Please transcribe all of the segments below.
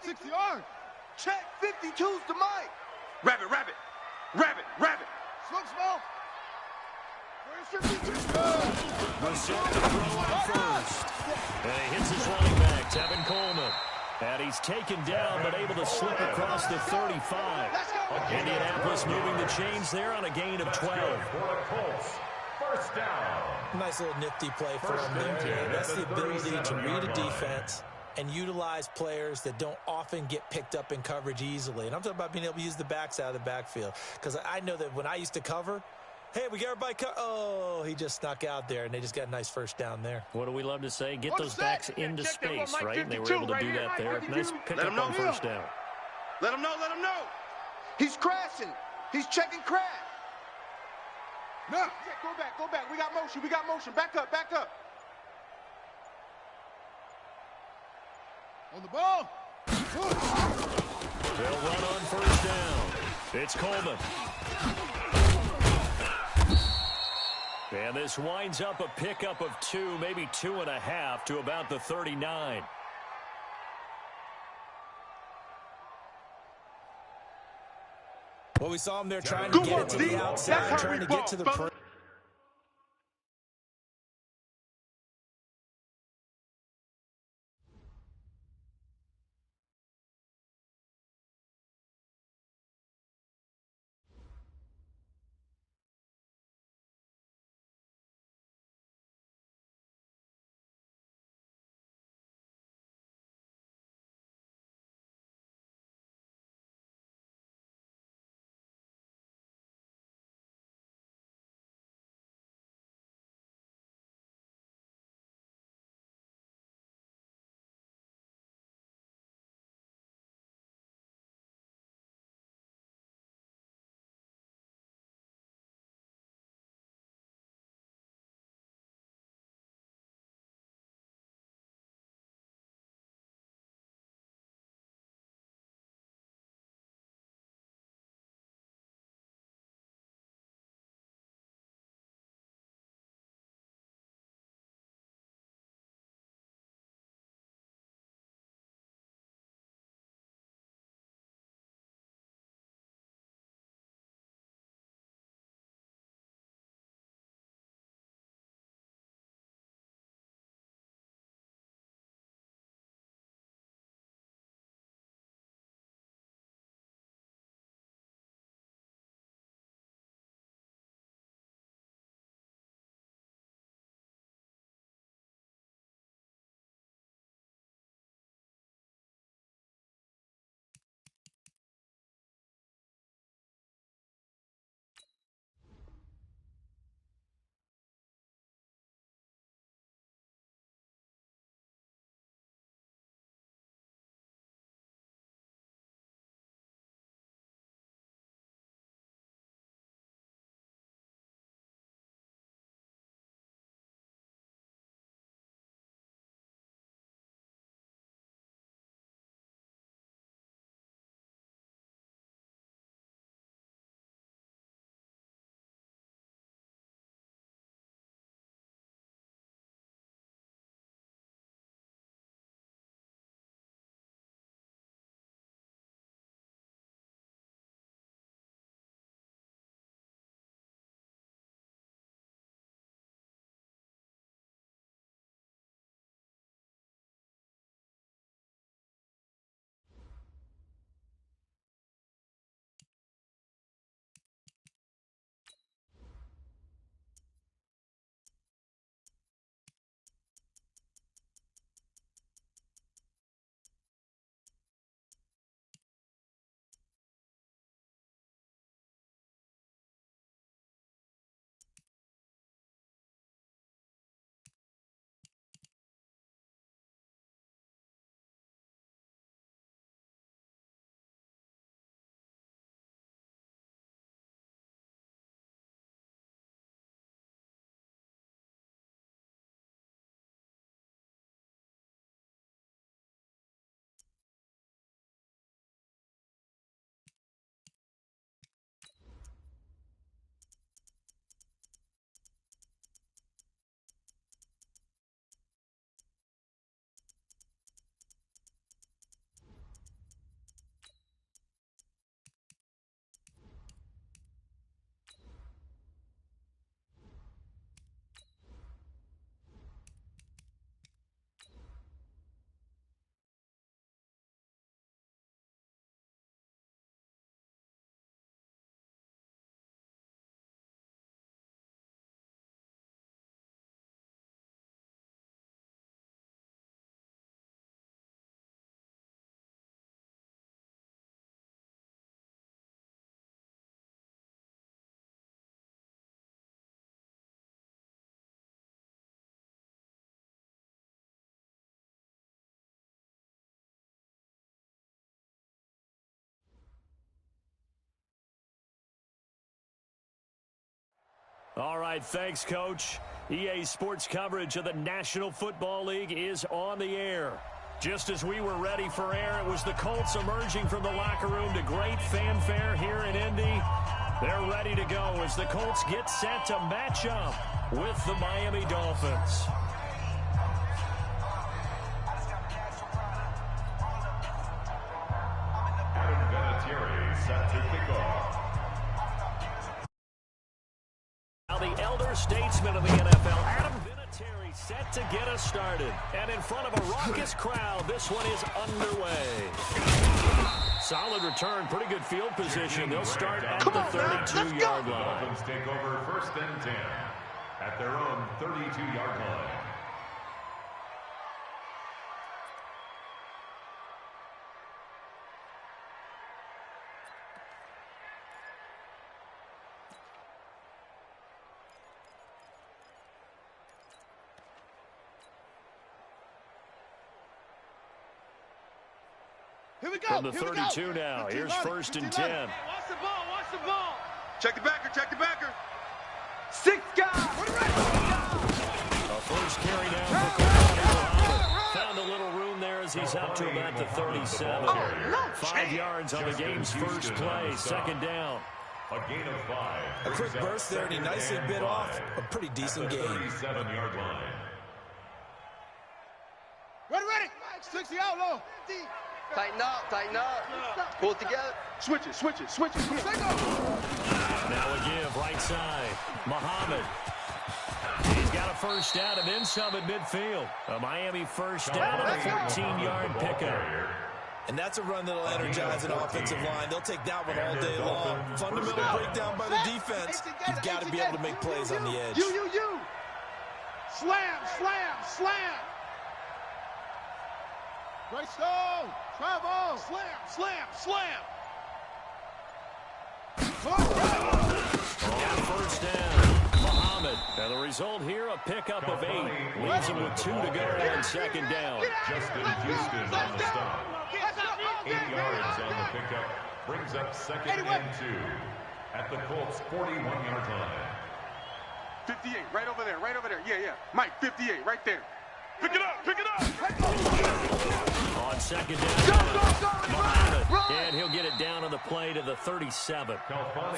60 yards. Check 52's the mic. Rabbit, rabbit, rabbit, rabbit. Smoke, smoke. Where's 52? The set to throw on first. And he hits his running back, Tevin Coleman. And he's taken down, but able to slip across the 35. Indianapolis moving the chains there on a gain of 12. Colts, first down. Nice little nifty play for him there. That's the ability to read a defense and utilize players that don't often get picked up in coverage easily. And I'm talking about being able to use the backs out of the backfield. Because I know that when I used to cover, hey, we got everybody oh, he just snuck out there, and they just got a nice first down there. What do we love to say? Get those backs into space, right? And they were able to do that there. Nice pickup on first down. Let him know, let him know. He's crashing. He's checking crash. No. Yeah, go back. We got motion. Back up. On the ball. They'll run on first down. It's Coleman. And this winds up a pickup of 2, maybe 2.5 to about the 39. Well, we saw him there trying to get it to the outside, trying to get to the All right, thanks, Coach. EA Sports coverage of the National Football League is on the air. Just as we were ready for air, it was the Colts emerging from the locker room to great fanfare here in Indy. They're ready to go as the Colts get set to match up with the Miami Dolphins. Madden Fanatics set to kick off. Now the elder statesman of the NFL, Madden Fanatics, set to get us started. And in front of a raucous crowd, this one is underway. Solid return, pretty good field position. They'll start at the 32-yard line. Dolphins take over 1st and 10 at their own 32-yard line. Here we go. From the 32 now, here's 1st and 10. Watch the ball, watch the ball. Check the backer, check the backer. 6 guys. A first carry down for Colts. Found a little room there as he's out to about the 37. 5 yards on the game's first play, 2nd down. A gain of 5. A quick burst there, and he nicely bit off a pretty decent game. 37-yard line. Ready. 60 out low. Tighten up. Pull it together. Switch it. Come on. Now a give, right side. Muhammad. He's got a first down and then some at midfield. A Miami first down on a 14-yard pickup. And that's a run that'll energize an offensive line. They'll take that one all day long. Fundamental breakdown by the defense. You've got to be able to make plays on the edge. You. Slam. Great stone. Travel. Slam. Got first down. Muhammad. And the result here, a pickup of 8. Leaves him with 2 to go on 2nd down. Justin Houston on the stop. 8 yards on the pickup. Brings up 2nd and 2 at the Colts' 41-yard line. 58, right over there. Yeah. Mike, 58, right there. Pick it up. On 2nd down, Muhammad. And he'll get it down on the play to the 37.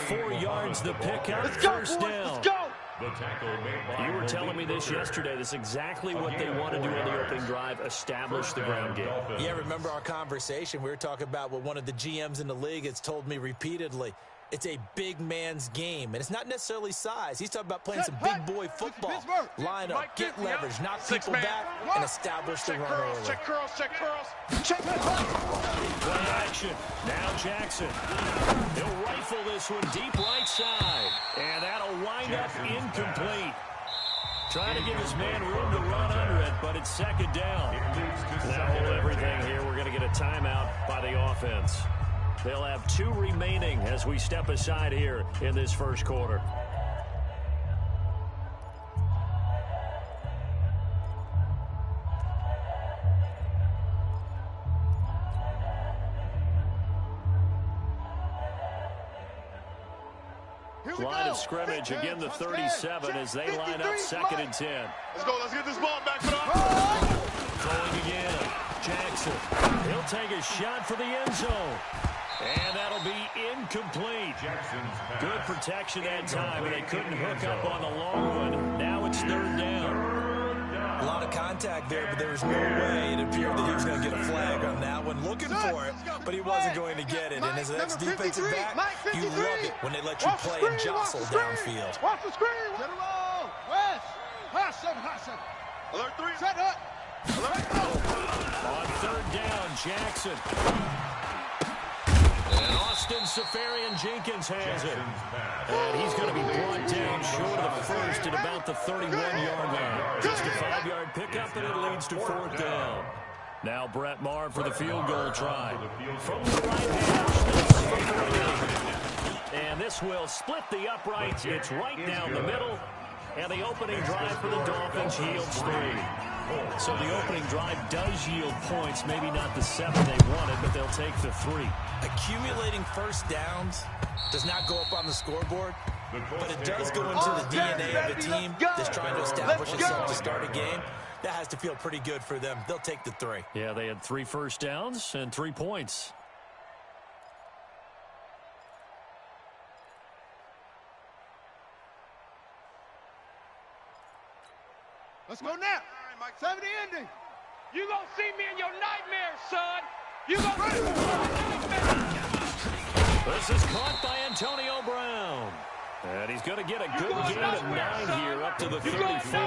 4 yards the pickup, first down. The tackle made by You were telling me this yesterday. This is exactly what they want to do on the opening drive, establish the ground game. Yeah, remember our conversation? We were talking about what one of the GMs in the league has told me repeatedly. It's a big man's game, and it's not necessarily size. He's talking about playing some big boy football. Line up, get leverage, knock people back, and establish the run early. Check curls. Play action. Now Jackson. He'll rifle this one deep right side. And that'll wind up incomplete. Trying to give his man room to run under it, but it's 2nd down. Now hold everything here. We're going to get a timeout by the offense. They'll have 2 remaining as we step aside here in this first quarter. Line of scrimmage, again the 37 as they line up 2nd and 10. Let's go. Let's get this ball back. Throwing again. Jackson. He'll take a shot for the end zone. And that'll be incomplete. Good protection that time, and they couldn't hook up on the long one. Now it's 3rd down. A lot of contact there, but there was no way it appeared that he was going to get a flag on that one. Looking for it, but he wasn't going to get it. And as an ex-defensive back, you love it when they let you play and jostle downfield. Watch the screen. Get him all. West. Hot 7. Alert 3. Set up. On 3rd down, Jackson. And Austin Safarian-Jenkins has it. And he's going to be brought down short of the first at about the 31-yard line. Just a 5-yard pickup, and it leads to 4th down. Now Brett Maher for the field goal try. From the right hash. And this will split the uprights. It's right down the middle. And the opening drive for the Dolphins yields 3. So the opening drive does yield points, maybe not the 7 they wanted, but they'll take the 3. Accumulating first downs does not go up on the scoreboard, but it does go into the DNA of a team that's trying to establish itself to start a game. That has to feel pretty good for them. They'll take the 3. Yeah, they had 3 first downs and 3 points. Let's go now. 70 ending. You gonna see me in your nightmares, son. You gonna see me in your nightmares. This is caught by Antonio Brown. And he's going to get a good gain of 9 here up to the 34.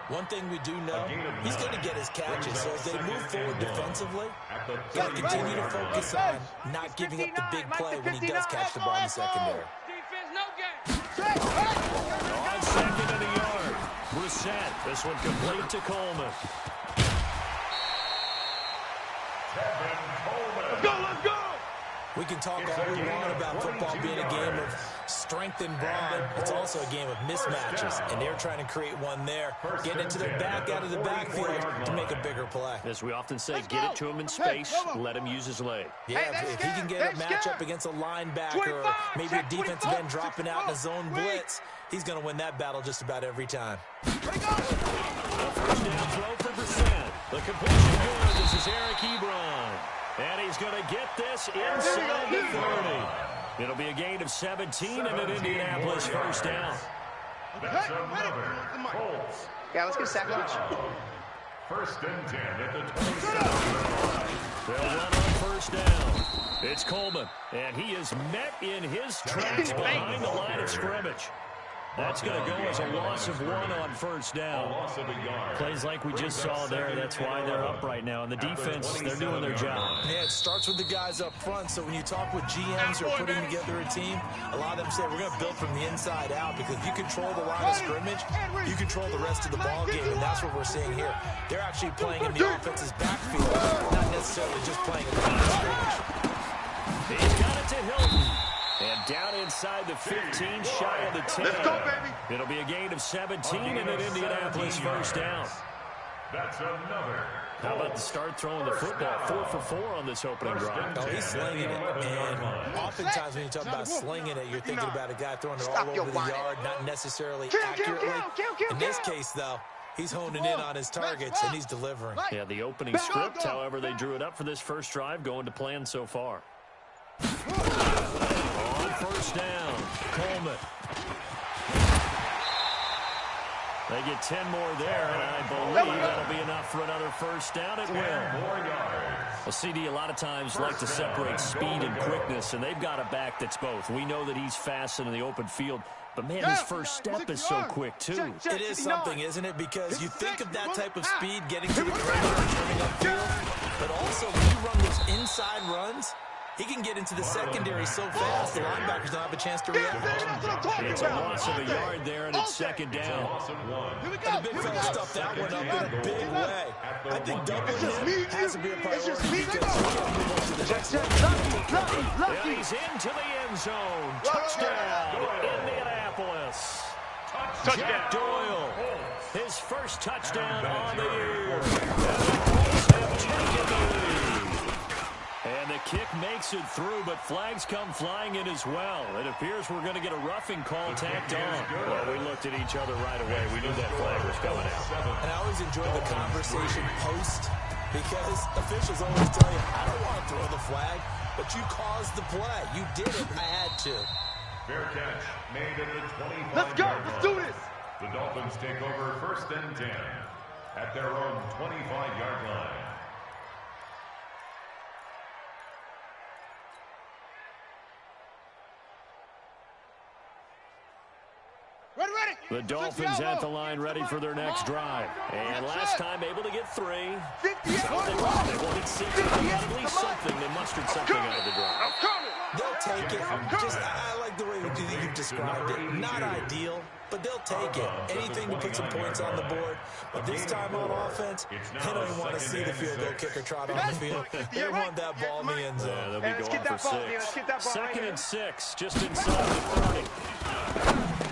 One thing we do know, he's going to get his catches. So as they move forward defensively, got to continue to focus on not giving up the big play when he does catch the ball in the secondary. Defense, no game. On second and a yard. Brissett. This one complete to Coleman. Let's go, let's go. We can talk all we want about football being a game of strength and brawn. It's also a game of mismatches, and they're trying to create one there. Get it to their back out of the backfield to make a bigger play. As we often say, get it to him in space, let him use his leg. Yeah, if he can get a matchup against a linebacker or maybe a defensive end dropping out in a zone blitz, he's going to win that battle just about every time. The first down throw for Brissett. The completion good. This is Eric Ebron. And he's going to get this inside the 30. It'll be a gain of 17 and an Indianapolis first down. That's another Colts. Yeah, let's get a second. First and 10 at the 27. They'll run on first down. It's Coleman, and he is met in his tracks behind the line of scrimmage. That's going to go as a loss of 1 on first down. Plays like we just saw there. That's why they're up right now. And the defense, they're doing their job. Yeah, it starts with the guys up front. So when you talk with GMs who are putting together a team, a lot of them say we're going to build from the inside out, because if you control the line of scrimmage, you control the rest of the ball game, and that's what we're seeing here. They're actually playing in the offense's backfield, not necessarily just playing in the line of scrimmage. He's got it to Hilton. And down inside the 15, shy of the 10. Let's go, baby. It'll be a gain of 17 and an Indianapolis first down. That's another. How about the start throwing the football? 4 for 4 on this opening drive. Oh, he's slinging it. And oftentimes when you talk about slinging it, you're thinking about a guy throwing it all over the yard, not necessarily accurately. In this case, though, he's honing in on his targets, and he's delivering. Yeah, the opening script, however, they drew it up for this first drive, going to plan so far. First down, Coleman. They get 10 more there, and I believe that'll be enough for another first down. It will. Well, CD a lot of times like to separate speed and quickness, and they've got a back that's both. We know that he's fast in the open field, but, man, his first step is so quick, too. It is something, isn't it? Because you think of that type of speed getting to the perimeter and turning upfield, but also when you run those inside runs, he can get into the secondary so fast, the linebackers don't have a chance to react. It's a loss of a yard there, and it's second down. And the big fella stuffed that one up in a big way. I think doubling him has to be a priority because he can't move on to the next one. And he's into the end zone. Touchdown, Indianapolis. Jack Doyle, his first touchdown on the year. And the Colts have taken the lead. And the kick makes it through, but flags come flying in as well. It appears we're going to get a roughing call tacked on. Well, we looked at each other right away. We knew that flag was coming out. And I always enjoy the conversation post, because officials always tell you, I don't want to throw the flag, but you caused the play. You did it. I had to. Fair catch made at the 25. Let's go. Let's do this. The Dolphins take over first and 10 at their own 25-yard line. The Dolphins at the line ready for their next drive. And last time able to get 3. They wanted 6. At least something. They mustered something out of the drive. They'll take it. I like the way you've described it. Not ideal, but they'll take it. Anything to put some points on the board. But this time on offense, they don't even want to see the field goal kicker trot on the field. They want that ball in the end zone. Yeah, they'll be going for 6. Second and 6, just inside the 30.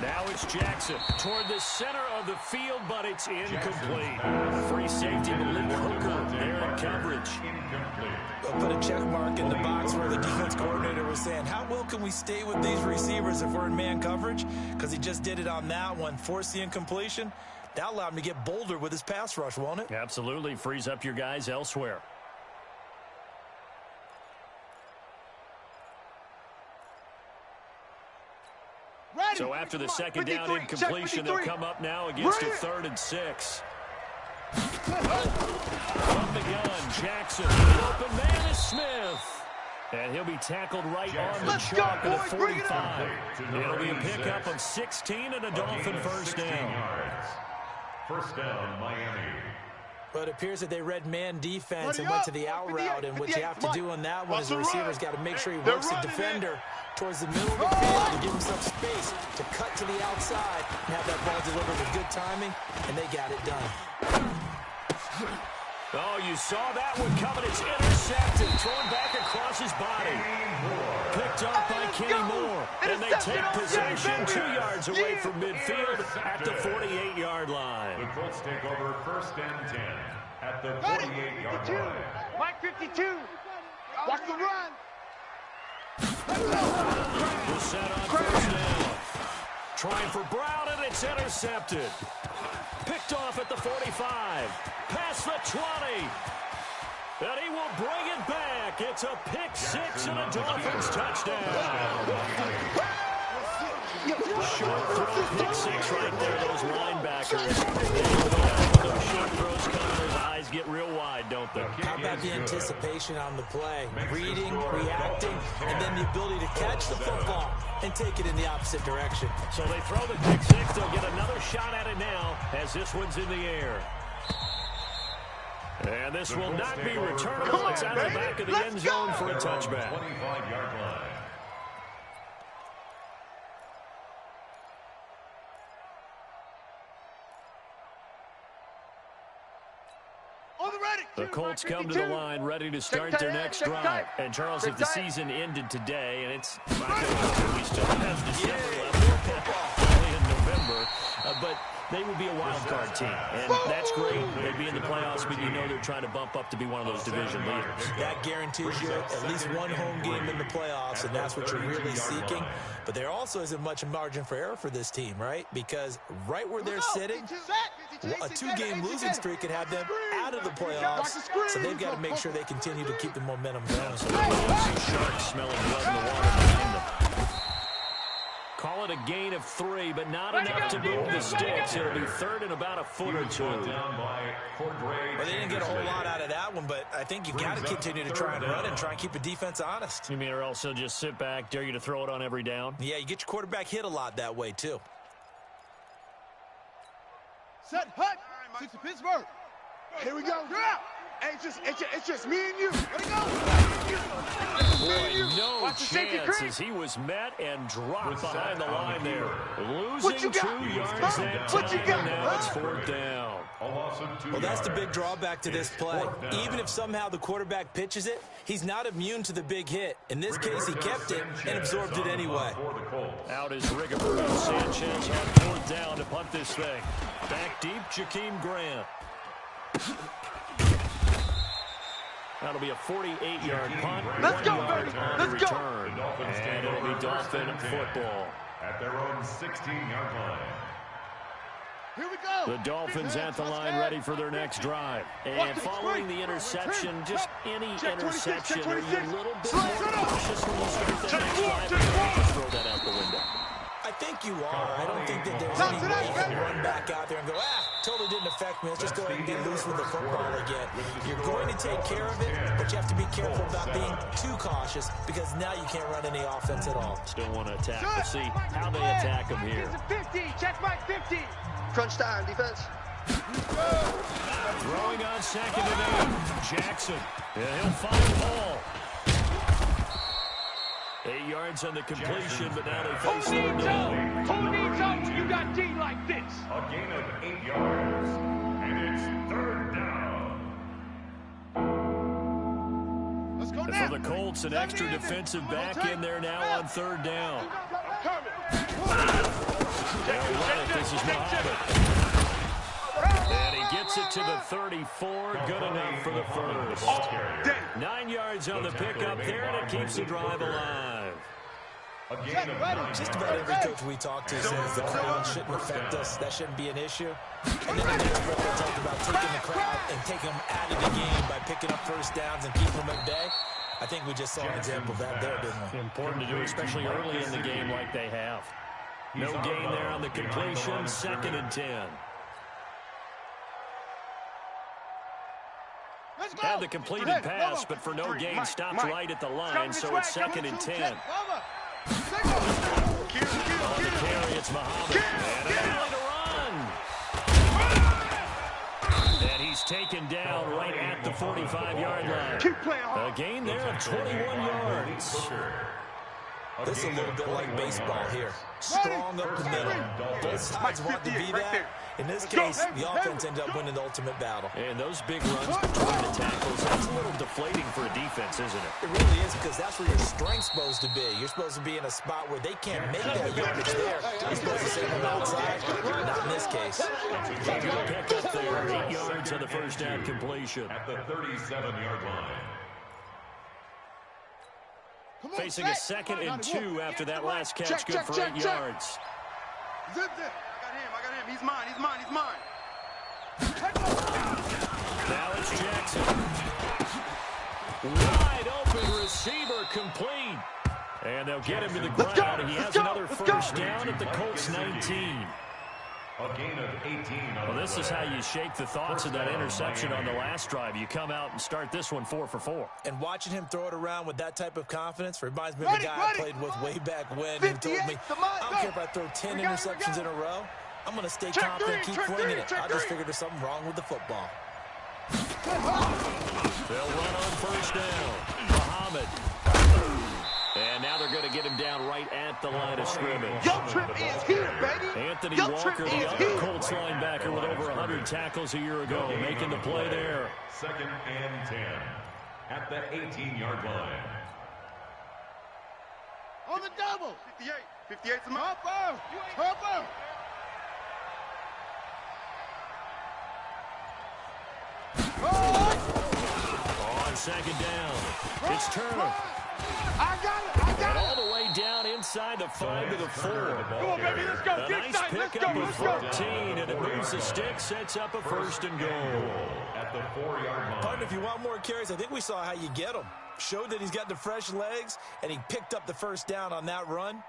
Now it's Jackson toward the center of the field, but it's incomplete. Free safety Malik Hooker there in coverage. They'll put a check mark in the box where the defense coordinator were saying, how well can we stay with these receivers if we're in man coverage? Because he just did it on that one, forced the incompletion. That allowed him to get bolder with his pass rush, won't it? Absolutely. Frees up your guys elsewhere. So after the second down incompletion, they'll come up now against a 3rd and 6. From the gun, Jackson. The open man is Smith. And he'll be tackled right on the chalk at the 45. It'll be a pickup of 16 and a Dolphin first down. First down, Miami. But it appears that they read man defense and went to the out route, and what you have to do on that one is the receiver's got to make sure he works the defender towards the middle of the field to give him some space to cut to the outside and have that ball delivered with good timing, and they got it done. Oh, you saw that one coming. It's intercepted, thrown back across his body. Picked up by Kenny Moore, and they take possession 2 yards away from midfield at the 48-yard line. The Colts take over 1st and 10 at the 48-yard line. Mike 52. Watch the run. The set on 1st down. Trying for Brown, and it's intercepted. Picked off at the 45. Past the 20. And he will bring it back. It's a pick 6 and a Dolphins touchdown. Short throw, pick 6 right there. Those linebackers. Those short throws come, those eyes get real wide, don't they? How about the anticipation on the play? Reading, reacting, and then the ability to catch the football and take it in the opposite direction. So they throw the pick 6. They'll get another shot at it now as this one's in the air. And this will not be returnable. It's out of the back of the end zone for a touchback. 25-yard line. The Colts come to the line ready to start their next drive. And, Charles, if the season ended today, and it's we still have December left, only in November, but they would be a wild card team. And that's great. They'd be in the playoffs, but you know they're trying to bump up to be one of those division leaders. That guarantees you at least one home game in the playoffs, and that's what you're really seeking. But there also isn't much margin for error for this team, right? Because right where they're sitting, a 2-game losing streak could have them out of the playoffs, so they've got to make sure they continue to keep the momentum going. Sharks smelling blood in the water behind them. Call it a gain of 3, but not enough to move the sticks. It'll be 3rd and about a foot or 2. Well, they didn't get a whole lot out of that one, but I think you've got to continue to try and run and try and keep the defense honest. You mean or else they'll just sit back, dare you to throw it on every down? Yeah, you get your quarterback hit a lot that way, too. Set, hut, 6 to Pittsburgh. Here we go. Hey, it's just me and you. Ready, go. Boy, no chance as he was met and dropped behind the line there. Losing 2 yards that time, and now it's 4th down. Well, that's the big drawback to this play. Even if somehow the quarterback pitches it, he's not immune to the big hit. In this case, he kept it and absorbed it anyway. Out is Rigoberto Sanchez on 4th down to punt this thing. Back deep, Jakeem Grant. That'll be a 48-yard punt. Let's go, 1 yard baby. on Let's the go. return. And it'll be Dolphin football. At their own 16-yard line. Here we go. The Dolphins at the line ready for their next drive. And following the interception, just any interception, are you a little bit more cautious when you start the next drive? Just throw that out the window. I think you are. I don't think that there's any way you can run back out there and go, totally didn't affect me. Let's just go ahead and get loose with the football again. You're going to take care of it, but you have to be careful about being too cautious because now you can't run any offense at all. Still want to attack. We'll see how they attack them here. 50. Check my 50. Crunch time, defense. Throwing on 2nd and 8. Jackson. And he'll find Paul. 8 yards on the completion, but now they face 3rd down. Who needs zone when you got D like this? A gain of 8 yards. And it's 3rd down. Let's go And now. for the Colts, an extra defensive back in there now on 3rd down. They'll run it. This is Muhammad. And he gets it to the 34. Good enough for the first. 9 yards on the pickup there, and it keeps the drive alive. A gain of 9 Just about every coach we talk to says the crowd shouldn't affect us. That shouldn't be an issue. And then the next rep they talk about taking the crowd and taking them out of the game by picking up first downs and keeping them at bay. I think we just saw an example of that there, didn't we? Important to do, especially early in the game like they have. No gain there on the completion, 2nd and 10. Had the completed pass, but for no gain, stopped right at the line, so it's 2nd and 10. On the carry, it's Muhammad. And a penalty to run. And he's taken down right at the 45-yard line. A gain there of 21 yards. This is a little bit like baseball here. Strong up the middle. Both sides want to be that. In this case, the offense ended up winning the ultimate battle. And those big runs between the tackles, that's a little deflating for a defense, isn't it? It really is, because that's where your strength's supposed to be. You're supposed to be in a spot where they can't make that yardage there. You're supposed to save them outside. Not in this case. Good pick up there. 8 yards on the first down completion. At the 37-yard line. Facing a 2nd and 2 after that last catch, good for 8 yards. I got him. He's mine. Now it's Jackson. Wide open receiver, complete. And they'll get him to the ground. He has another first down at the Colts 19. A gain of 18 on Well, this is how you shake the thoughts of that interception on the last drive. You come out and start this one 4 for 4. And watching him throw it around with that type of confidence reminds me of a guy I played with way back when who told me, I don't care if I throw 10 interceptions in a row. I'm going to stay confident, keep flinging it. I just figured there's something wrong with the football. They'll run on first down. Muhammad. And now they're going to get him down right at the line of scrimmage. Your trip is here, baby. Anthony Your Walker, trip the is other here. Colts linebacker with over 100 tackles a year ago, making the play there. 2nd and 10. At the 18-yard line. On the double. 58 to mine. Hopper. On 2nd down, it's Turner. I got And it. all the way down inside the 5 to the 4. Come on, baby, let's go. A Get nice inside. Let's pickup go. of 14, and it moves the stick, sets up a 1st and goal. At the 4-yard line. Partner, if you want more carries, I think we saw how you get him. Showed that he's got the fresh legs, and he picked up the first down on that run.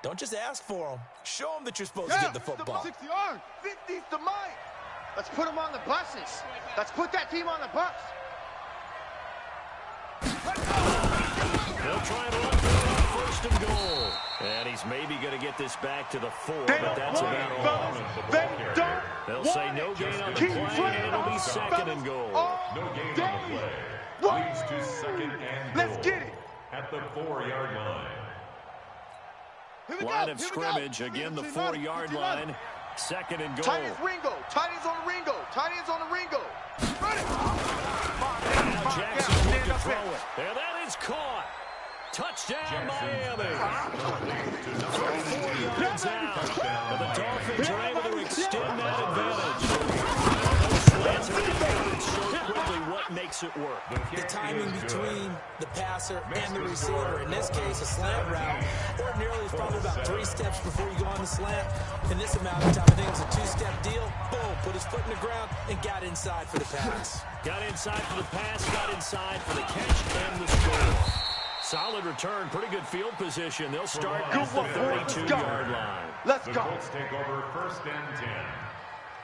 Don't just ask for him. Show him that you're supposed to get the football. 60 yards. 50's the mic. Let's put them on the buses. Let's put that team on the bus. They'll try and run for 1st and goal. And he's maybe going to get this back to the 4, but that's about all. They'll say no gain on the play, and it'll be 2nd and goal. No gain on the play. Leads to 2nd and goal. Let's get it. At the 4-yard line. Line of scrimmage, again the 4-yard line. 2nd and goal. Tight ends Ringo. Tight ends on the Ringo. Tight ends on the Ringo. Now Jackson looking to throw it. And that is caught. Touchdown, Miami. 34 yards out. And the Dolphins are able to extend that advantage. Those slants are executed so quickly. What makes it work? The timing between the passer and the receiver. In this case, a slant route. Ordinarily, it's probably about 3 steps before you go on the slant. In this amount of time, I think it's a 2-step deal. Boom, put his foot in the ground and got inside for the pass. Got inside for the pass, got inside for the catch, and the score. Solid return, pretty good field position. They'll start at the 32-yard line. Let's The go. Colts take over 1st and 10.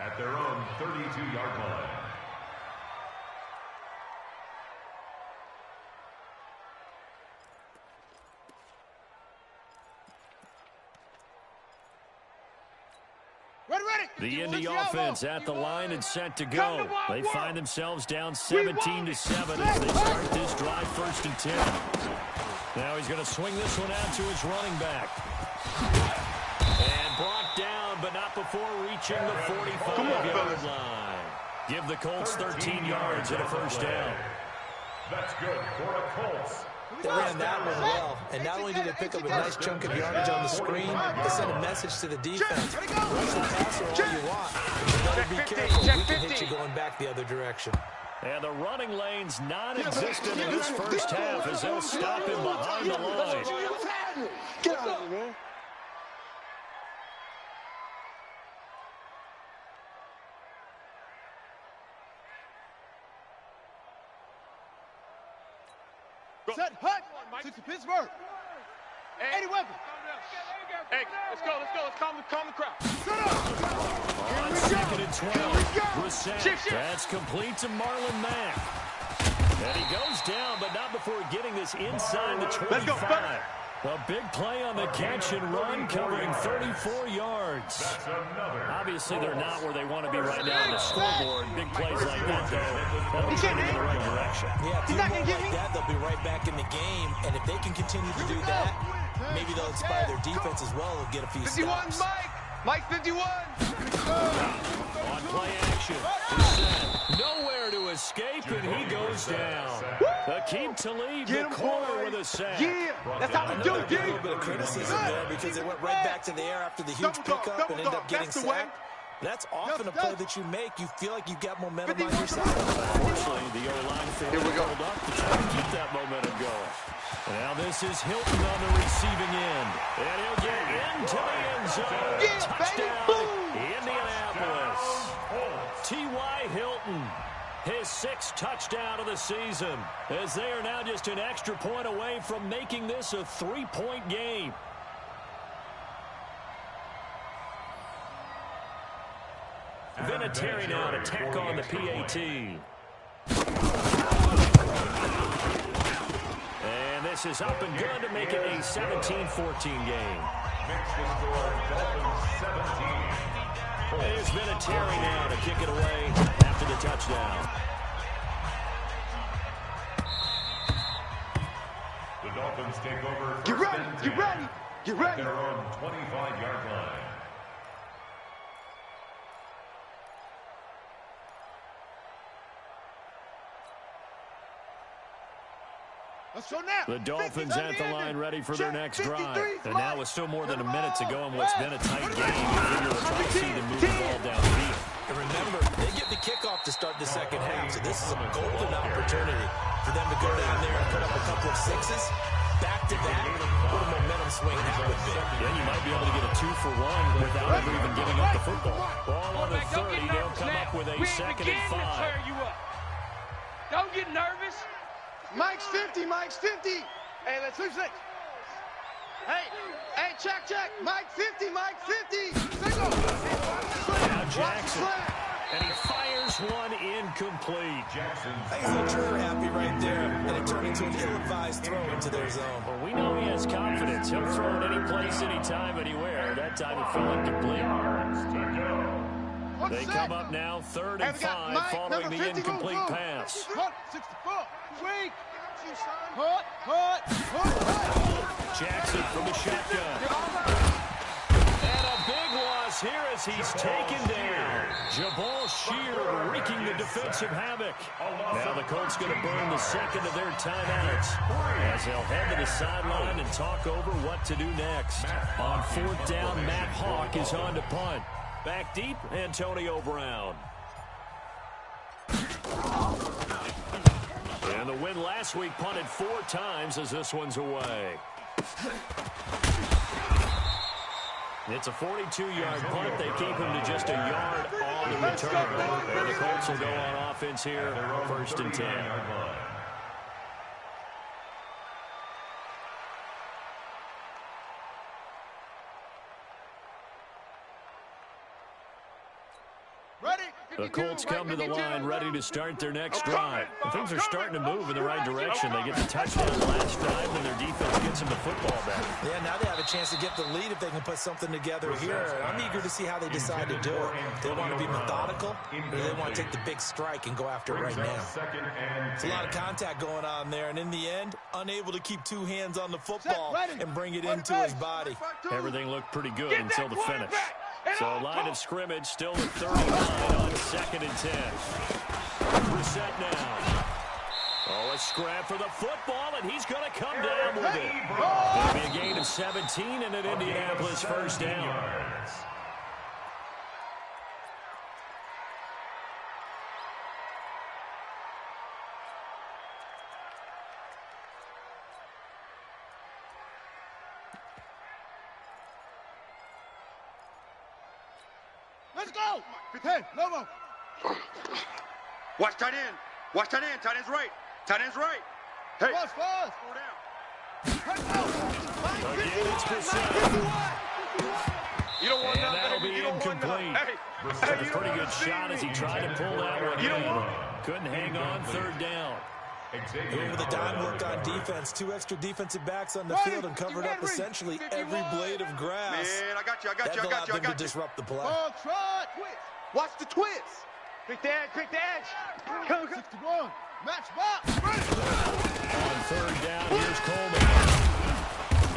At their own 32-yard line. The Indy offense at the line and set to go. They find themselves down 17-7 as they start this drive 1st and 10. Now he's going to swing this one out to his running back. And brought down, but not before reaching the 45-yard line. Give the Colts 13 yards and a 1st down. That's good for the Colts. They ran that one well, and not only did they pick up a nice chunk of yardage on the screen, they sent a message to the defense. Rush the passer all you want, but you better be careful. We can hit you going back the other direction. And the running lane's non-existent in this first half as they'll stop him behind the line. Get out of man. Set, hut. 60 Pittsburgh. Eddie Weapon. Hey, let's go. Let's calm the crowd. On 2nd and 12. Brissett. That's complete to Marlon Mack. And he goes down, but not before getting this inside the 25. Let's go, A big play on the catch and run, covering 34 yards. Obviously, they're not where they want to be right now on the scoreboard. Big plays like that, though, that'll take them in the right direction. Yeah, if more like that, they'll be right back in the game. And if they can continue to do that, maybe they'll inspire their defense as well and get a few 51, stops. Mike 51. On play action, Brissett nowhere to escape, and he goes down. Akeem Talib, the corner with a sack. Yeah, that's how we do it, A little bit of criticism there because they went right back to the air after the huge pickup and ended up getting sacked. That's often a play that you make. You feel like you've got momentum on your side. Unfortunately, the O-line hold up to try to keep that momentum going. Now this is Hilton on the receiving end. And he'll get into the end zone. Touchdown, Indianapolis. T.Y. Hilton, his 6th touchdown of the season, as they are now just an extra point away from making this a 3-point game. Vinatieri now to tack on the PAT. And this is up and good to make it a 17-14 game. There's Vinatieri now to kick it away after the touchdown. The Dolphins take over. Get ready, get ready, get ready. Their own 25-yard line. Let's go now. The Dolphins at the line ready for their next drive. And now with still more than a minute to go in what's been a tight game, you figure we'll try to see them move the ball downfield. And remember, they get the kickoff to start the second half, so this is a golden opportunity for them to go down there and put up a couple of sixes. Back-to-back, what a momentum swing that would be. Yeah, you might be able to get a 2-for-1 without ever even giving up the football. Ball on the 30, they'll come up with a 2nd and 5. Don't get nervous. Mike's 50, Mike's 50. Hey, let's lose it. Hey, check. Mike 50, Mike 50. Now Jackson, and he fires one incomplete. He's a true happy right there, and it turned into an ill-advised throw into their zone. Well, we know he has confidence. He'll throw it any place, anytime, anywhere. That time it fell incomplete. They come up now 3rd and 5 following the incomplete pass. 64. Weak. Jackson from the shotgun. And a big loss here as he's taken down. Jabal Sheard wreaking the defensive havoc. Now the Colts going to burn the 2nd of their timeouts as they'll head to the sideline and talk over what to do next. On 4th down, Matt Hawk is on to punt. Back deep, Antonio Brown. And the win last week punted 4 times as this one's away. It's a 42-yard punt. They keep him to just a yard on the return. And the Colts will go on offense here, 1st and 10. The Colts come to the line ready to start their next drive. And things are starting to move in the right direction. They get the touchdown last drive, and their defense gets them the football back. Yeah, now they have a chance to get the lead if they can put something together here. I'm eager to see how they decide to do it. They want to be methodical, or they want to take the big strike and go after it right now. There's a lot of contact going on there, and in the end, unable to keep 2 hands on the football and bring it into his body. Everything looked pretty good until the finish. So line of scrimmage still at 39 on 2nd and 10. Brissett now. Oh, a scrap for the football, and he's going to come down with it. It'll be a gain of 17 and an Indianapolis 1st down. Let's go. Hey, Lobo. Watch tight end. Watch tight end. Tight end's right. Tight end's right. Hey. Fast. Go down. Again, it's Brissett. You don't want And none, that'll baby. be You don't want incomplete. none. Hey, That's a pretty good shot as he tried to pull that one in. Couldn't hang on third down. Here with the dime work on defense, 2 extra defensive backs on the field and covered up essentially every blade of grass. Man, I got you. That allowed them to disrupt the play. Ball trot. Watch the twist. Quick the edge. Come. 61. Match box. On third down, here's Coleman.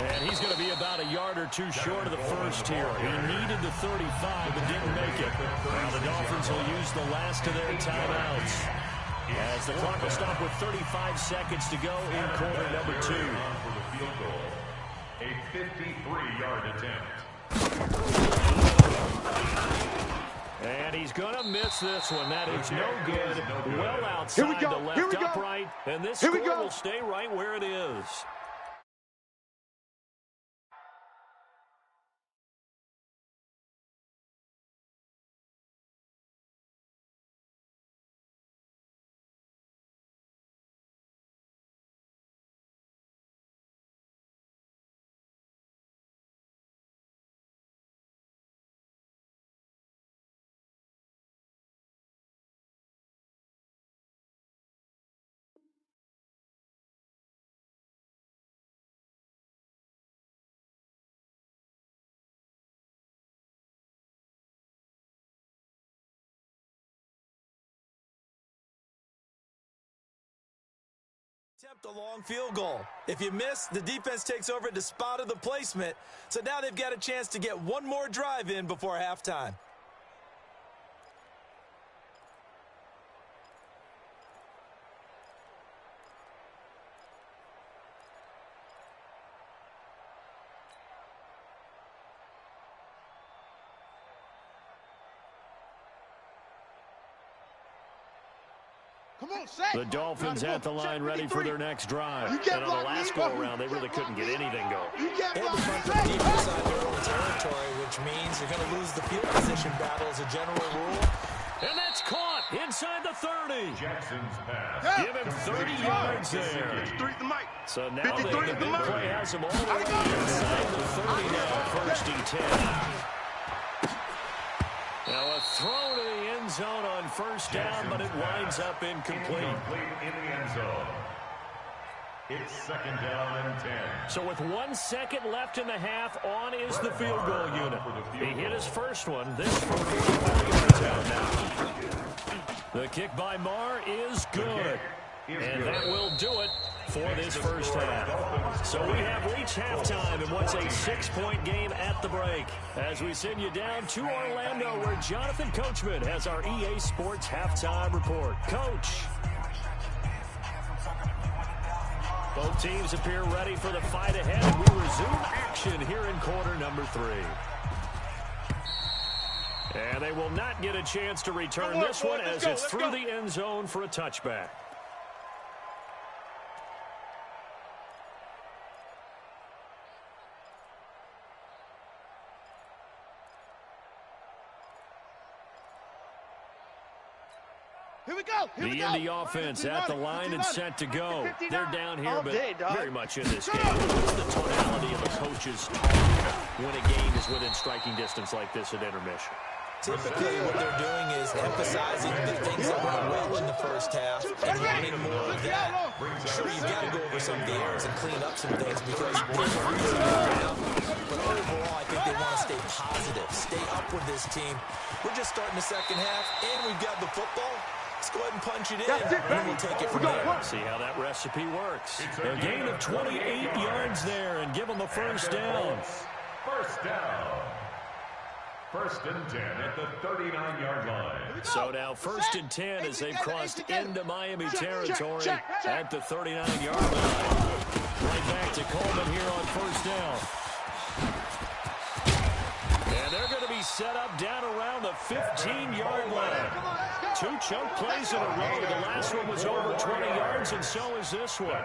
And he's going to be about a yard or two short of the first here. He needed the 35, but didn't make it. Now the Dolphins will use the last of their timeouts, as the clock will stop with 35 seconds to go in quarter number 2. A 53-yard attempt. And he's going to miss this one. That is no good. Well outside the left upright. And this score will stay right where it is. Attempt a long field goal. If you miss, the defense takes over at the spot of the placement. So now they've got a chance to get one more drive in before halftime. The Dolphins at the line ready for their next drive. And on the last go-around, they really couldn't get anything going. They had to punt from deep inside their own territory, which means you're going to lose the field position battle as a general rule. And that's caught inside the 30. Jackson's pass. Give him 30 yards there. 53's the mic. So now the 53's the big mic. play has him all the way inside the 30 now, first and 10. Now a throw to the end zone on first down, but it winds up incomplete. In the end zone. It's second down and 10. So with 1 second left in the half, on is the field goal unit. He hit his first one. This from 44 yards out now. The kick by Marr is good. And that will do it for this first half. So we have reached halftime in what's a 6-point game at the break, as we send you down to Orlando, where Jonathan Coachman has our EA Sports halftime report. Coach. Both teams appear ready for the fight ahead, and we resume action here in quarter number 3. And they will not get a chance to return this one, as it's through the end zone for a touchback. The Indy offense at the line and set to go. They're down here, but very much in this game. What's the tonality of a coach's talk when a game is within striking distance like this at intermission? Typically, what they're doing is emphasizing the things that went well in the first half and wanting more of that. Sure, you've got to go over some of the errors and clean up some things because things are easy now. But overall, I think they want to stay positive, stay up with this team. We're just starting the second half, and we've got the football. Let's go ahead and punch it in, and we'll take it from there. See how that recipe works. A gain of 28 yards there, and give them the first down. First down. First and 10 at the 39-yard line. So now first and 10 as they've crossed into Miami territory at the 39-yard line. Right back to Coleman here on first down. And they're going to be set up down around the 15-yard line. 2 chunk plays in a row. The last one was over 20 yards, and so is this one.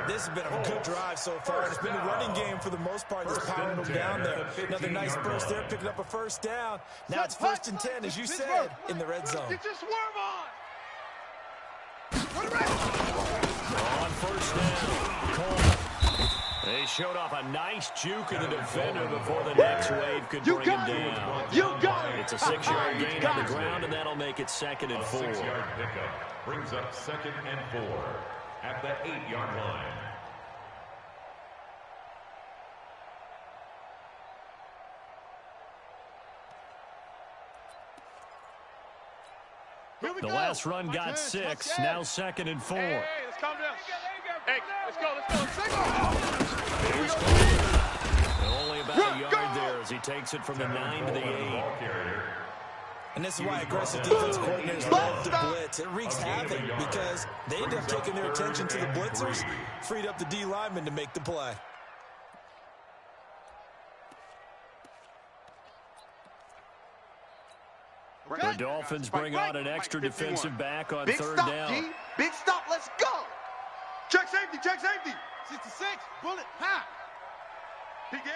This has been a good drive so far. It's been a running game for the most part that's pounding them down there. Another nice burst there, picking up a first down. Now it's 1st and 10, as you said, in the red zone. Get your swerve on. On first down, Coleman. They showed off a nice juke of the defender before the next wave could bring him down. You got it. It's a 6-yard gain on the ground, and that'll make it 2nd and 4. 6-yard pickup brings up 2nd and 4 at the 8-yard line. The last run got 6, now 2nd and 4. Hey, let's calm down. Hey, let's go. Here's Coleman. Only about a yard there as he takes it from the 9 to the 8. And this is why aggressive defense coordinators love to blitz. It wreaks havoc because they end up taking their attention to the blitzers, freed up the D lineman to make the play. The Dolphins bring on an extra defensive back on Big 3rd stop, down. G. Big stop. Let's go. Check safety, check safety. 66, bullet, high. Big edge.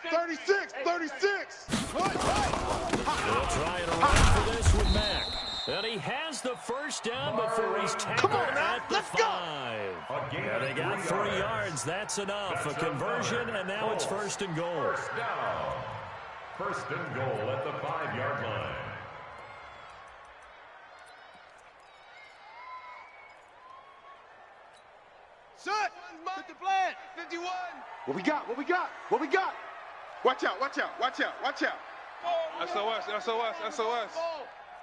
36. They'll try and run for this with Mack. And he has the first down before he's tackled at the 5. And they got 3 yards. That's enough. A conversion, and now it's 1st and goal. First down. 1st and goal at the 5-yard line. Shut. Put the flag. 51. What we got? Watch out.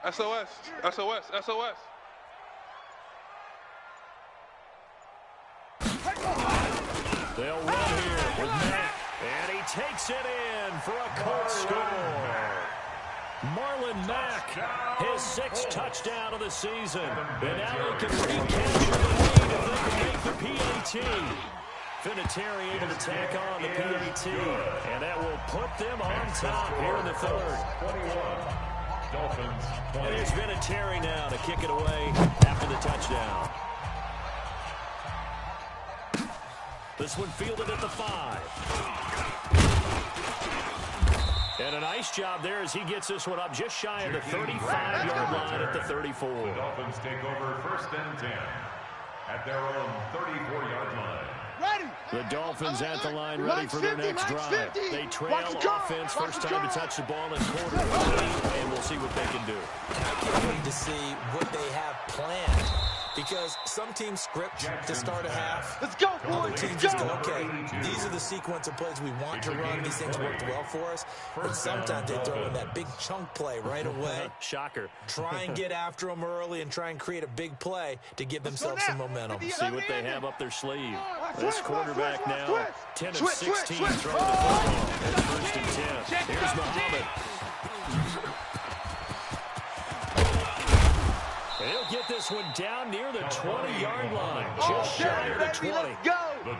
SOS. They'll run here with Mack. And he takes it in for a Colts score. Marlon Mack, his 6th touchdown of the season. And now they can recapture the lead if they can make the PAT. Vinatieri able to tack on the PAT. And that will put them on top here in the 3rd. 21. Dolphins 20. And here's Vinatieri now to kick it away after the touchdown. This one fielded at the 5. And a nice job there as he gets this one up just shy of the 35-yard line at the 34. The Dolphins take over 1st and 10 at their own 34-yard line. Ready. The Dolphins at the line, ready for their next drive. They trail offense, first time to touch the ball in quarter 3, and we'll see what they can do. I can't wait to see what they have planned. Because some teams script to start a half. Let's go, Other boys. teams just go, okay, these are the sequence of plays we want to run. These things worked well for us. And sometimes they throw in that big chunk play right away. Shocker. Try and get after them early and try and create a big play to give themselves some momentum. See what they have up their sleeve. This quarterback now, 10 of 16 throwing the football. That's 1st and 10. Here's Muhammad. He'll get this one down near the 20-yard line, just shy of the 20. Let's go.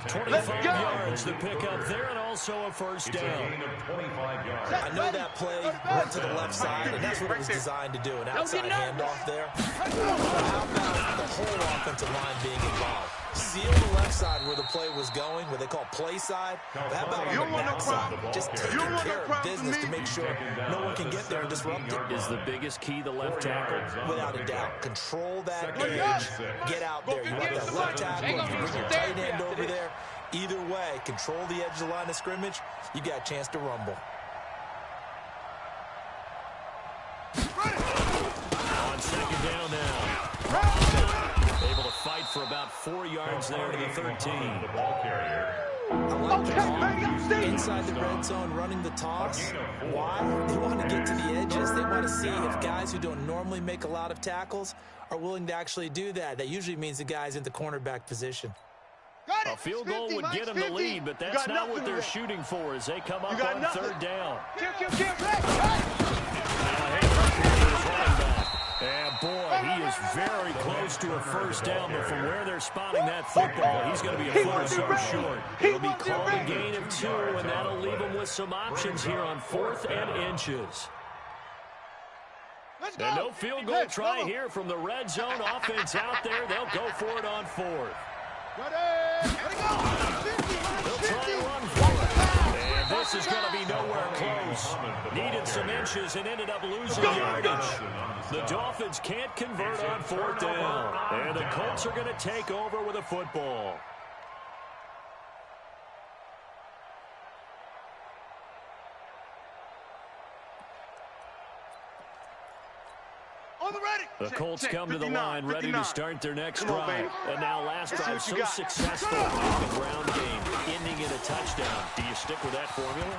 25 yards to pick up there, and also a first down. I know that play went to the left side, and that's what it was designed to do, an outside handoff there. How about the whole offensive line being involved? Seal the left side where the play was going, what they call play side. But how about on the back side? Just taking care of business to make sure no one can get there and disrupt it. Is the biggest key the left tackle? Without a doubt. Control that edge. Get out there. You want that left tackle. You bring your tight end over there. Either way, control the edge of the line of scrimmage. You got a chance to rumble. On 2nd down now. Able to fight for about 4 yards there to the 13. The ball carrier. I like that. Inside the red zone, running the toss. Why? They want to get to the edges. They want to see if guys who don't normally make a lot of tackles are willing to actually do that. That usually means the guy's in the cornerback position. A field goal would get them the lead, but that's not what they're shooting for as they come up on 3rd down. And, boy, he is very close to a first down, but from where they're spotting that football, he's going to be a foot or so short. It'll be called a gain of 2, and that'll leave him with some options here on 4th and inches. And no field goal try here from the red zone. Offense out there. They'll go for it on 4th. They'll try to run for it. And this is going to be nowhere close. Needed some inches and ended up losing yardage. The Dolphins can't convert on 4th down. And the Colts are going to take over with a football. The Colts come to the line ready to start their next drive. And now last drive so successful in the ground game, ending in a touchdown. Do you stick with that formula?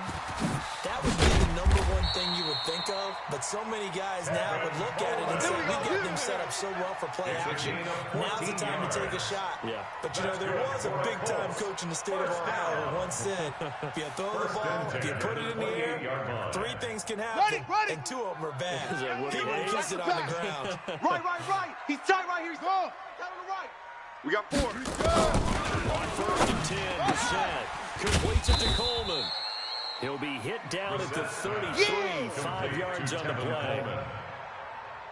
That would be the number one thing you would think of, but so many guys now would look at it and say, we get them set up so well for play action. Now's the time to take a shot. Yeah. But, you know, there was a big-time coach in the state of Ohio who once said, if you throw the ball, if you put it in the air, 3 things can happen, and 2 of them are bad. He would kiss it on the ground. Right. He's tight right here. He's gone. Down on the right. We got 4. On 1st and 10, Brissett completes it to Coleman. He'll be hit down at the 33, 5 yards on the play.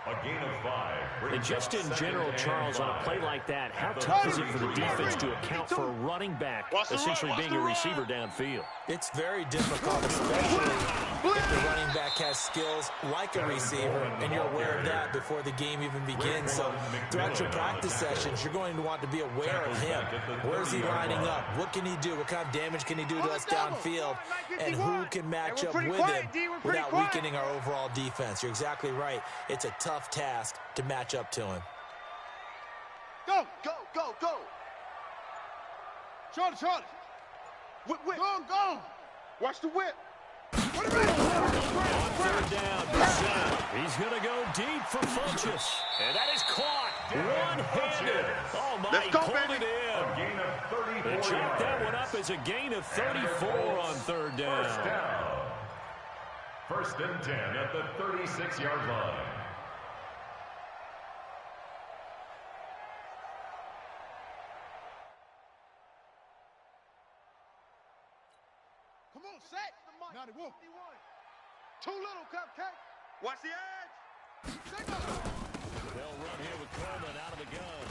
A gain of 5. And just in general, Charles, on a play like that, how tough is it for the defense to account for a running back essentially being a receiver downfield? It's very difficult, especially if the running back has skills like a receiver, and you're aware of that before the game even begins. So throughout your practice sessions, you're going to want to be aware of him. Where's he lining up? What can he do? What kind of damage can he do to us downfield? And who can match up with him without weakening our overall defense? You're exactly right. It's a tough task to match up to him. Go. Charlie. Whip. Go. Watch the whip. On 3rd down, Brissett. He's going to go deep for Funchess. And that is caught one-handed. Oh, my, he pulled it in. And check that one up as a gain of 34 on 3rd down. First and 10 at the 36-yard line. Come on, set. Now they whoop. Too little, cupcake. Watch the edge. They'll run here with Coleman out of the gun.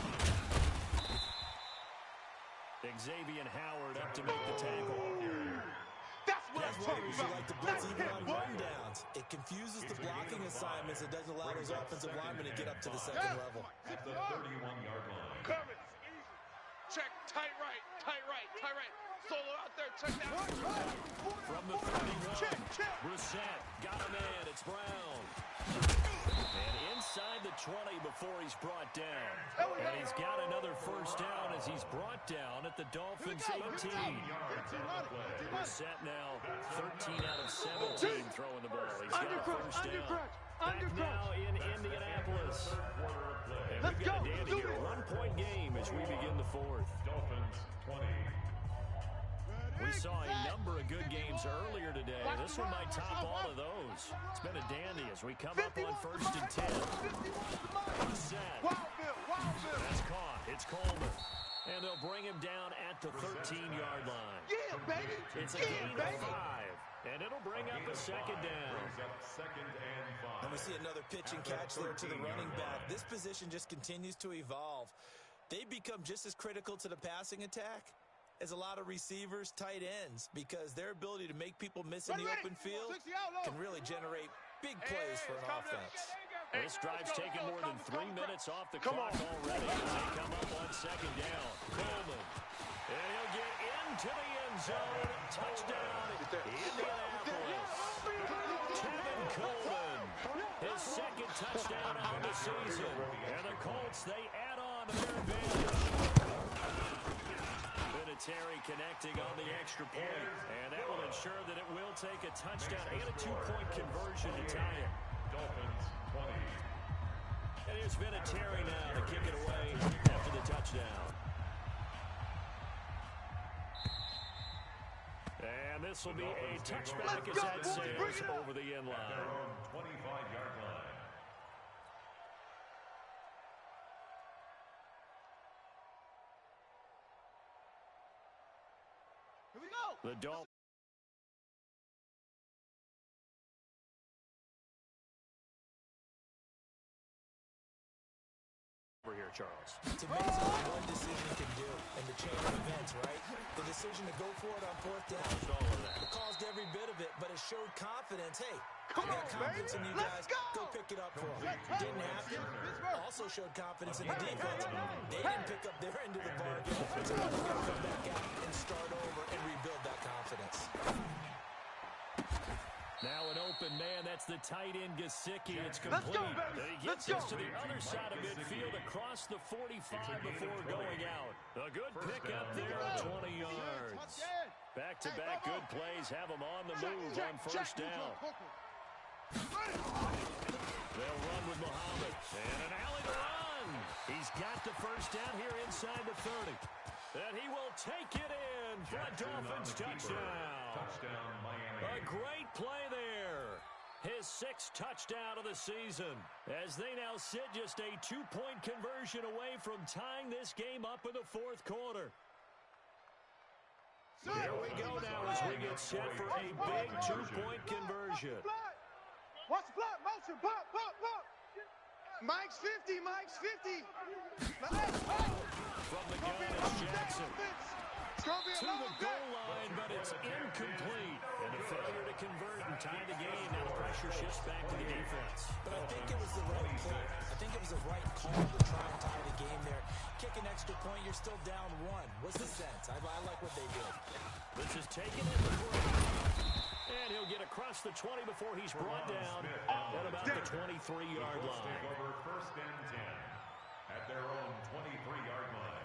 Xavier Howard up to make the tackle. That's what I'm talking You like to blitz even on about. rundowns. It confuses the blocking assignments. It doesn't allow those offensive linemen to get up to the second level. At the 31-yard line. Coming. Check. Tight right. Solo out there. Check that. From the 31, Brissett got a man. It's Brown. And inside the 20 before he's brought down. And he's got another first down as he's brought down at the Dolphins' 18. Brissett now 13 out of 17 throwing the ball. He's got a first down. Back now in Indianapolis. And we've got a dandy here. A 1-point game as we begin the 4th. Dolphins 20. We saw a number of good games earlier today. This one might top all of those. It's been a dandy as we come up on 1st and 10. Set. That's caught. It's Coleman. And they'll bring him down at the 13-yard line. Yeah, baby. It's a gain of 5. And it'll bring up a second down. And we see another pitch and catch there to the running back. This position just continues to evolve. They become just as critical to the passing attack as a lot of receivers, tight ends, because their ability to make people miss in the open field can really generate big plays for an offense. This drive's taken more than 3 minutes off the clock already as they come up on second down. Coleman. And he'll get into the end zone. Touchdown, Indianapolis. Tevin Coleman. His second touchdown on the season. And the Colts, they add on to their advantage. Terry connecting on the extra point, and that will ensure that it will take a touchdown and a 2-point conversion to tie it. Dolphins 20. And here's Terry now to kick it away after the touchdown. And this will be a touchback as that sails over the end line. 25-yard line. we go. The Dolphins. Over here, Charles. It's amazing what one decision can do in the chain of events, right? The decision to go for it on fourth down. It caused every bit of it, but it showed confidence. Hey, I got confidence in you guys. Go pick it up for them. Didn't happen. Also showed confidence in the defense. They didn't pick up their end of the bargain. So now they've got to come back out and start over and rebuild that confidence. Now an open man. That's the tight end, Gesicki. It's complete. And he gets us to the other side of midfield across the 45 before going out. A good pickup there of 20 yards. Back-to-back good plays have them on the move on first down. They'll run with Muhammad. And an alley to run. He's got the first down here inside the 30. And he will take it in for a Dolphins touchdown. Touchdown, Miami. A great play there. His 6th touchdown of the season. As they now sit just a 2-point conversion away from tying this game up in the 4th quarter. Here we go now as we get set for a big 2-point conversion. Watch the block, motion, block. Mike's 50, Mike's 50. From the gun, it's Jackson. To the goal line, but it's incomplete. And a failure to convert and tie the game. Now the pressure shifts back to the defense. But I think it was the right play. I think it was the right call to try and tie the game there. Kick an extra point, you're still down 1. What's the sense? I like what they did. This is taken in the break. And he'll get across the 20 before he's brought down at about the 23-yard line. Take over 1st and 10 at their own 23-yard line.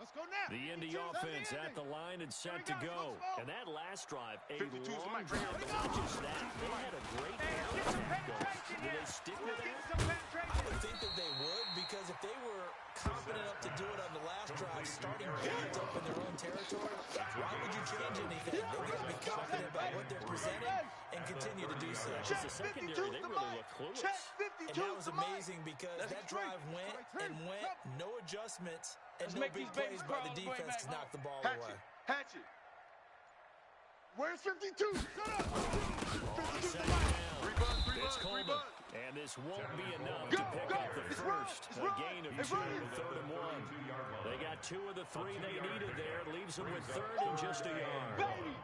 Let's go now. The Indy offense at the line and set to go. And that last drive, a long drive, but not just that. They had a great attack going. Will they stick with that? I would think that they would, because if they were confident enough to do it on the last drive, starting built up in their own territory, why would you change anything? They've got to be confident about what they're presenting and continue to do so. Just the secondary, they really look clueless. And that was amazing because that drive went, no adjustments, and no big plays by the defense to knock the ball away. Hatchet. Where's 52? Shut up. 52 to It's Coleman. And this won't be enough to pick up the first. A gain of 2, 3rd and 1. They got 2 of the 3 they needed there. Leaves them with 3rd and just a yard. Baby,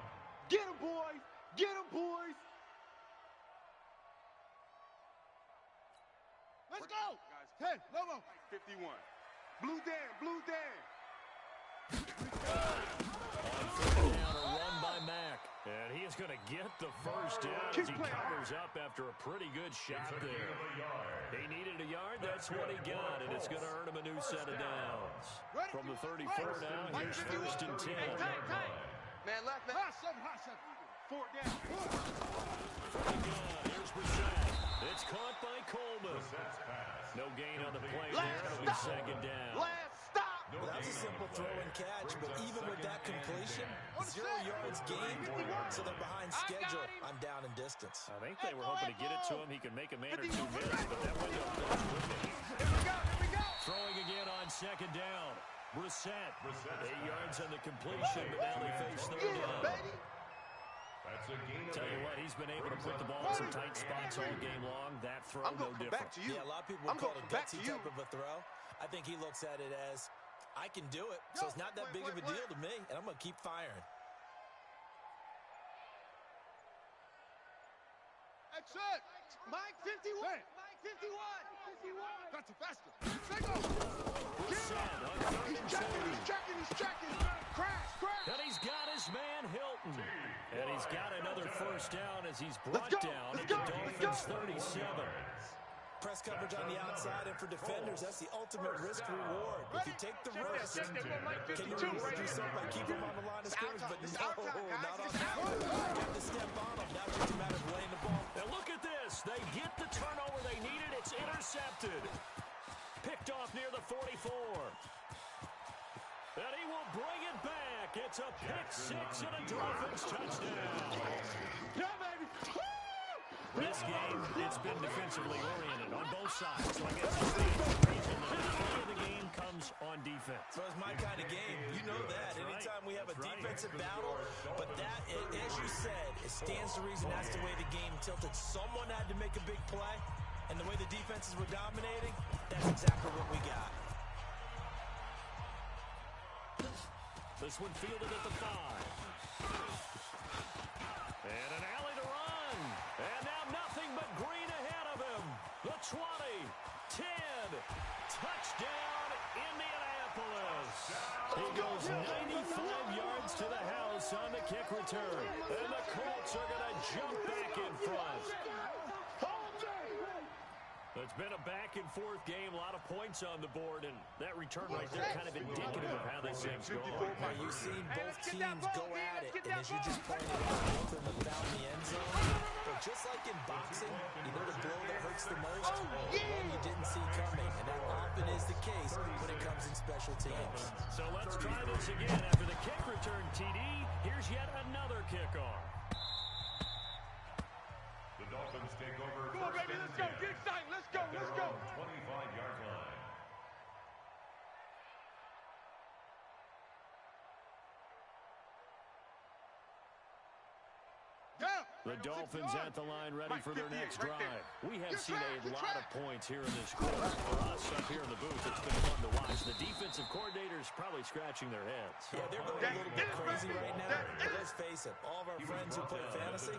get him, boys. Get him, boys. Let's go. 10, Lobo. 51. Blue Dan. On 3rd down, a run by Mack. And he is going to get the first down as he covers up after a pretty good shot there. He needed a yard. That's what he got, and it's going to earn him a new set of downs. From the 34 now, here's 1st and 10. Man left, man. Hot 4 down. From the gun, here's Brissett. It's caught by Coleman. No gain on the play there. It'll be 2nd down. Last stop. Well, that's a simple throw and catch, but even with that completion, 0 yards gained, so they're behind schedule on down and distance. I think they were hoping to get it to him. He could make a man or 2 miss, but that window closed quickly. Here we go. Throwing again on 2nd down. Brissett, 8 yards on the completion, but now they face 3rd down. That's a gain. Tell you what, he's been able to put the ball in some tight spots all game long. That throw, no different. Back to you. Yeah, a lot of people would call it a gutsy type of a throw. I think he looks at it as, I can do it, so it's not that big of a deal to me, and I'm going to keep firing. Exit. Mike 51. Mike 51. That's a faster. He's checking. Crash. And he's got his man Hilton. And he's got another first down as he's brought down at the Dolphins 37. Press coverage on the outside, and for defenders, that's the ultimate risk-reward. If you take the risk, can you reward yourself by keeping them on the line of scrimmage? But no, not on that one. You have to step on them. Now it's just a matter of laying the ball. And look at this. They get the turnover they needed. It's intercepted. Picked off near the 44. And he will bring it back. It's a pick 6 and a Dolphins touchdown. Yeah, baby. This game, it's been defensively oriented on both sides. So I guess it's the reason that the play of the game comes on defense. So it's my kind of game. You know that. Anytime we have a defensive battle, but that, as you said, it stands to reason that's the way the game tilted. Someone had to make a big play, and the way the defenses were dominating, that's exactly what we got. This one fielded at the 5. And an alley to run. And now nothing but green ahead of him. The 20, 10, touchdown, Indianapolis. He goes 95 yards to the house on the kick return. And the Colts are going to jump back in front. It's been a back-and-forth game, a lot of points on the board, and that return right there kind of indicative of how this thing's going. Now, you've seen both teams go at it, and as you just pointed out, both of them have found the end zone. But just like in boxing, you know the blow that hurts the most? The one you didn't see coming, and that often is the case when it comes in special teams. So let's try this again. After the kick return, TD, here's yet another kickoff. The Dolphins take over. Come on, baby, let's go. Get excited. Let's go. Let's go. 25-yard line. The Dolphins at the line ready for their next drive. We have seen a lot of points here in this quarter. For us up here in the booth, it's been fun to watch. The defensive coordinators probably scratching their heads. Yeah, they're going a little bit crazy right now. But let's face it, all of our friends who play fantasy,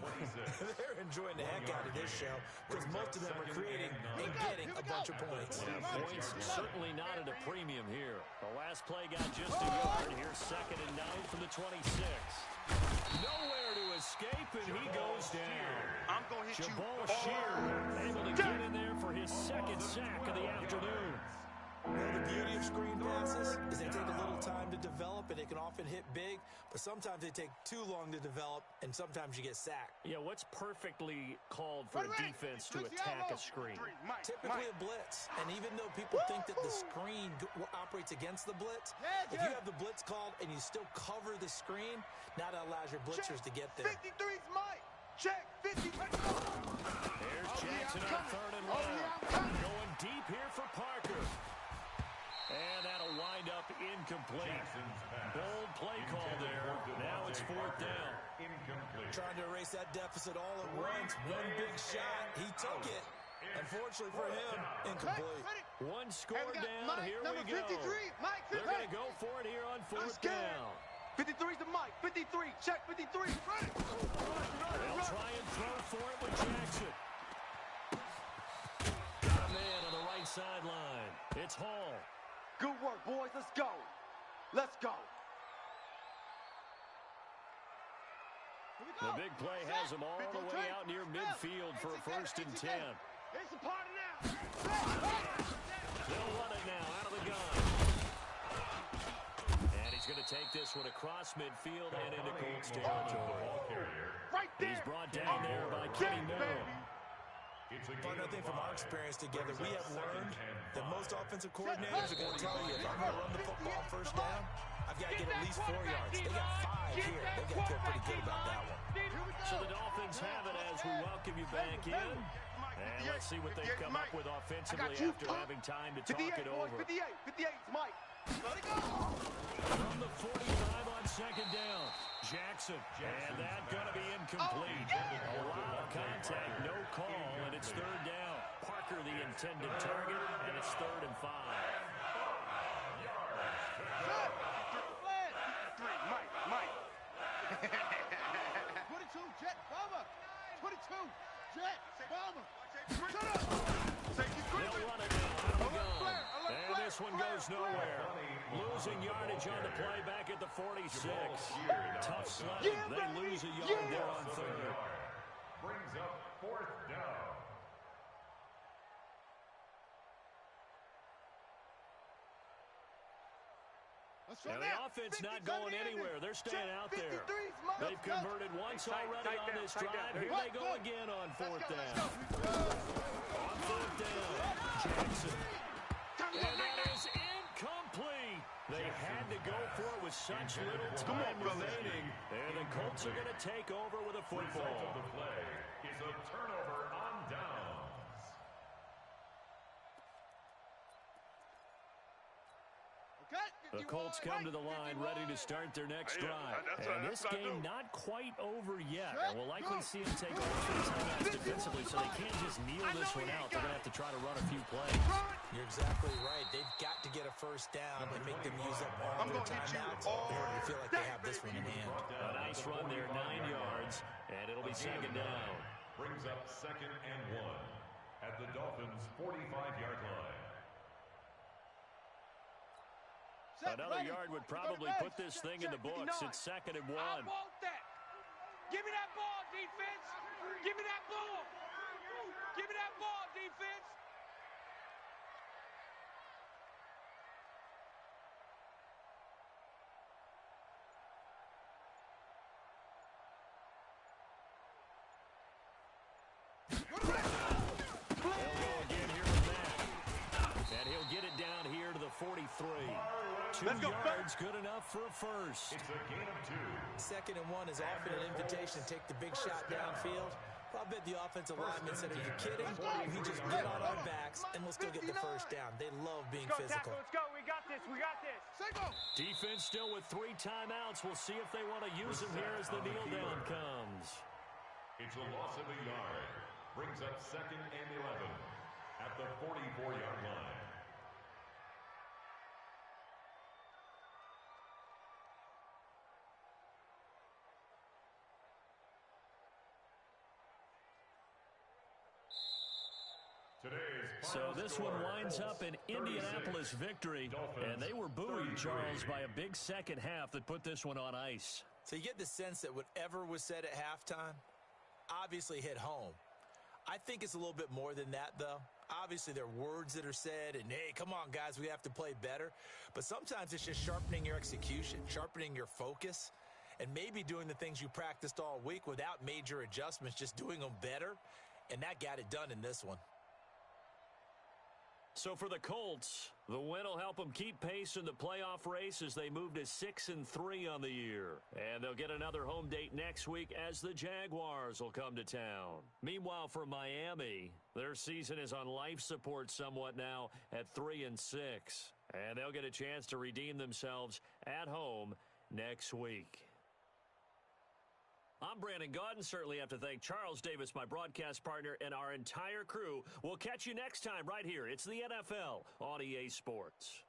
they're enjoying the heck out of this show because most of them are creating and getting a bunch of points. Yeah, points certainly not at a premium here. The last play got just a yard. Here's 2nd and 9 from the 26. Nowhere to escape, and he goes down. I'm going to hit Jabal Shear able to get in there for his 2nd sack of the afternoon. Well, the beauty of screen passes is they take a little time to develop, and they can often hit big, but sometimes they take too long to develop, and sometimes you get sacked. Yeah, what's perfectly called for a defense to attack a screen? Typically a blitz, and even though people think that the screen operates against the blitz, if you have the blitz called and you still cover the screen, now that allows your blitzers to get there. 53's Mike. Check. 50. There's Jackson on 3rd and long. Going deep here for Parker. And that'll wind up incomplete. Bold play call there. Now it's 4th down. Trying to erase that deficit all at once. One big shot. He took it. Unfortunately for him, incomplete. One score down. Here we go. 53. Mike, They're going to go for it here on 4th down. 53's the Mike. 53. Check 53. They'll try and throw for it with Jackson. Got a man on the right sideline. It's Hall. Good work, boys. Let's go. Let's go. The big play has them all the way out near midfield for a 1st and 10. It's a party now. They'll run it now out of the gun. And he's going to take this one across midfield and into Colts territory. Right there. He's brought down there by Kenny Miller. But I think from our experience together, we have learned that most offensive coordinators are going to tell you, if I'm going to run the football on 1st down, I've got to get at least 4 yards. They got 5 here. They've got to feel pretty good about that one. So the Dolphins have it as we welcome you back in. And let's see what they've come up with offensively after having time to talk it over. 58's Mike. Let it go. From the 45 on 2nd down. Jackson. And that's going to be incomplete. A lot of contact, no call, and it's 3rd down. Parker the intended target, and it's 3rd and 5. Mike. 22, Jet, bomber. 22, Jet, bomber. Shut up. They'll run it down out of the gun. And this one goes nowhere. Losing yardage on the play back at the 46. Tough sledding. They lose a yard there on 3rd. Brings up 4th down. Now the offense not going anywhere. They're staying out there. They've converted once already on this drive. Here they go again on 4th down. On 4th down, Jackson. And that is incomplete. They had to go for it with such little time remaining. And the Colts are going to take over with a football. Result of the play is a turnover on downs. The Colts come to the line ready to start their next drive. And this game not quite over yet. And we'll likely see them take offense timeouts defensively, so they can't just kneel this one out. They're going to have to try to run a few plays. You're exactly right. They've got to get a first down and make them use up all their timeouts. They feel like they have this one in hand. A nice run there, 9 yards, and it'll be second down. Brings up 2nd and 1 at the Dolphins' 45-yard line. Another yard would probably put this thing in the books. It's 2nd and 1. I want that. Give me that ball, defense. Give me that ball. Give me that ball, defense. And he'll get it down here to the 43. 2 yards, good enough for a first. It's a gain of 2. 2nd and 1 is often an invitation to take the big shot downfield. Well, I bet the offensive lineman said, are you kidding? We just get on our backs, and we'll still get the first down. They love being physical. Let's go. We got this. We got this. Defense still with 3 timeouts. We'll see if they want to use them here as the kneel down comes. It's a loss of a yard. Brings up 2nd and 11 at the 44-yard line. So this one winds up an Indianapolis victory, and they were buoyed, Charles, by a big second half that put this one on ice. So you get the sense that whatever was said at halftime obviously hit home. I think it's a little bit more than that, though. Obviously, there are words that are said, and, hey, come on, guys, we have to play better. But sometimes it's just sharpening your execution, sharpening your focus, and maybe doing the things you practiced all week without major adjustments, just doing them better. And that got it done in this one. So for the Colts, the win will help them keep pace in the playoff race as they move to 6-3 on the year. And they'll get another home date next week as the Jaguars will come to town. Meanwhile, for Miami, their season is on life support somewhat now at 3-6. And they'll get a chance to redeem themselves at home next week. I'm Brandon Gaudin. Certainly have to thank Charles Davis, my broadcast partner, and our entire crew. We'll catch you next time right here. It's the NFL on EA Sports.